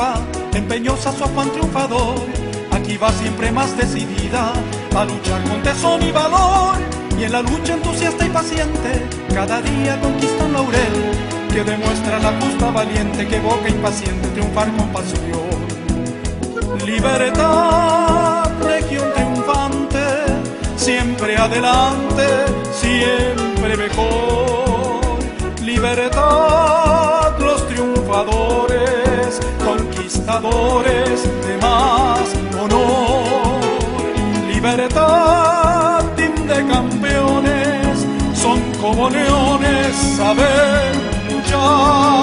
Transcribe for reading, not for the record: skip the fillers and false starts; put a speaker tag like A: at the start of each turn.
A: triunfa, empeñosa su afán triunfador. Aquí va siempre más decidida a luchar con tesón y valor. Y en la lucha entusiasta y paciente, cada día conquista un laurel que demuestra la justa valiente que evoca impaciente triunfar con pasión. Libertad, región triunfante, siempre adelante, siempre mejor. Libertad, los triunfadores, conquistadores de más honor. Libertad, team de campeones, son como leones, saben luchar.